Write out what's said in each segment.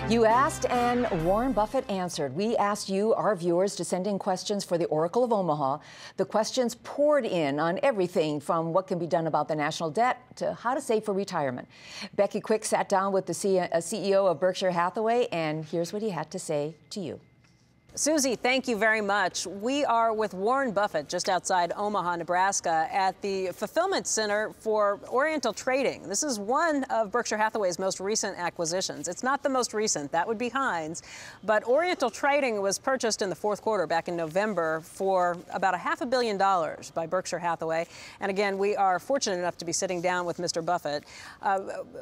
You asked and Warren Buffett answered. We asked you, our viewers, to send in questions for the Oracle of Omaha. The questions poured in on everything from what can be done about the national debt to how to save for retirement. Becky Quick sat down with the CEO of Berkshire Hathaway, and here's what he had to say to you. Susie, thank you very much. We are with Warren Buffett just outside Omaha, Nebraska, at the Fulfillment Center for Oriental Trading. This is one of Berkshire Hathaway's most recent acquisitions. It's not the most recent, that would be Heinz, but Oriental Trading was purchased in the fourth quarter back in November for about $500 million by Berkshire Hathaway. And again, we are fortunate enough to be sitting down with Mr. Buffett.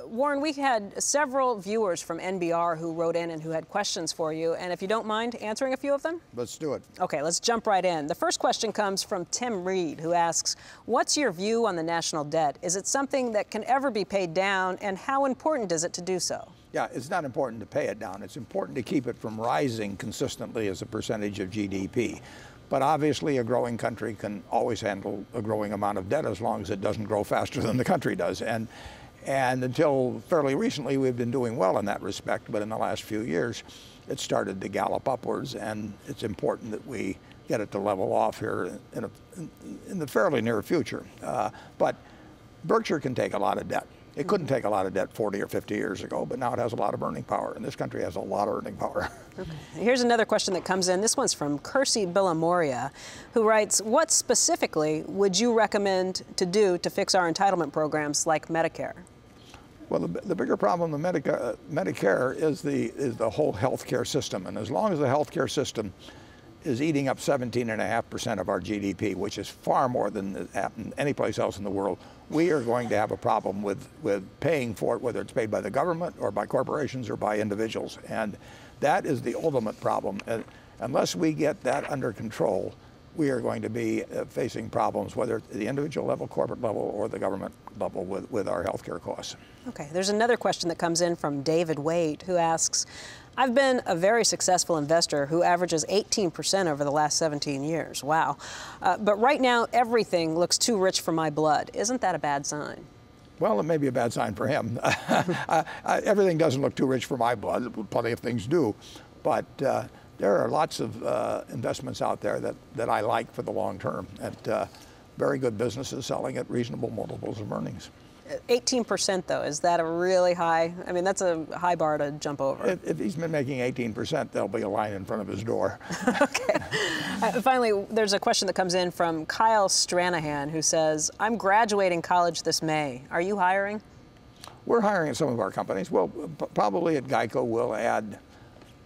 Warren, we had several viewers from NBR who wrote in and who had questions for you. And if you don't mind answering a few of them? Let's do it. Okay, let's jump right in. The first question comes from Tim Reed, who asks, what's your view on the national debt? Is it something that can ever be paid down, and how important is it to do so? Yeah, it's not important to pay it down. It's important to keep it from rising consistently as a percentage of GDP. But obviously, a growing country can always handle a growing amount of debt as long as it doesn't grow faster than the country does. And until fairly recently, we've been doing well in that respect, but in the last few years, it started to gallop upwards, and it's important that we get it to level off here in the fairly near future. But Berkshire can take a lot of debt. It couldn't take a lot of debt 40 or 50 years ago, but now it has a lot of earning power, and this country has a lot of earning power. Okay. Here's another question that comes in. This one's from Kersey Billamoria, who writes, what specifically would you recommend to do to fix our entitlement programs like Medicare? Well, the bigger problem with Medicare is the whole health care system. And as long as the health care system is eating up 17.5% of our GDP, which is far more than happened any place else in the world, we are going to have a problem with paying for it, whether it's paid by the government or by corporations or by individuals. And that is the ultimate problem. Unless we get that under control, we are going to be facing problems, whether at the individual level, corporate level, or the government level with our health care costs. Okay, there's another question that comes in from David Waite, who asks, I've been a very successful investor who averages 18% over the last 17 years. Wow. But right now, everything looks too rich for my blood. Isn't that a bad sign? Well, it may be a bad sign for him. Everything doesn't look too rich for my blood. Plenty of things do. But there are lots of investments out there that I like for the long term at very good businesses selling at reasonable multiples of earnings. 18%, though, is that a really high? I mean, that's a high bar to jump over. If he's been making 18%, there'll be a line in front of his door. Okay. Finally, there's a question that comes in from Kyle Stranahan, who says, I'm graduating college this May. Are you hiring? We're hiring at some of our companies. Well, probably at Geico, we'll add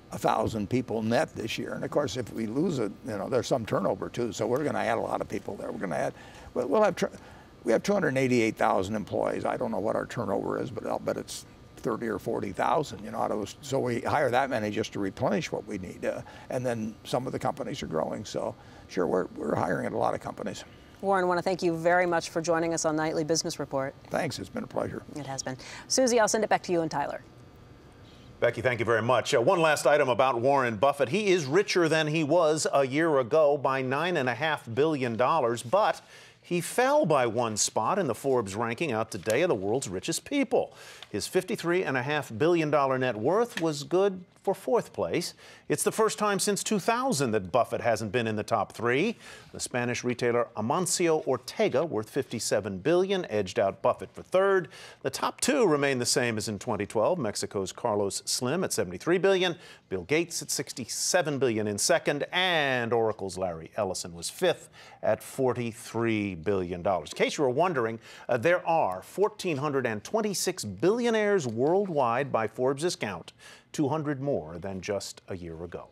1,000 people net this year. And of course, if we lose it, there's some turnover too. So we're going to add a lot of people there. We're going to add, we have 288,000 employees. I don't know what our turnover is, but I'll bet it's 30 or 40,000. So we hire that many just to replenish what we need. And then some of the companies are growing. So sure, we're hiring at a lot of companies. Warren, I want to thank you very much for joining us on Nightly Business Report. Thanks. It's been a pleasure. It has been. Susie, I'll send it back to you and Tyler. Becky, thank you very much. One last item about Warren Buffett. He is richer than he was a year ago by $9.5 billion, but he fell by one spot in the Forbes ranking out today of the world's richest people. His $53.5 billion net worth was good for fourth place. It's the first time since 2000 that Buffett hasn't been in the top three. The Spanish retailer Amancio Ortega, worth $57 billion, edged out Buffett for third. The top two remain the same as in 2012. Mexico's Carlos Slim at $73 billion, Bill Gates at $67 billion in second, and Oracle's Larry Ellison was fifth at $43 billion. In case you were wondering, there are 1,426 billionaires worldwide by Forbes' count, 200 more than just a year ago.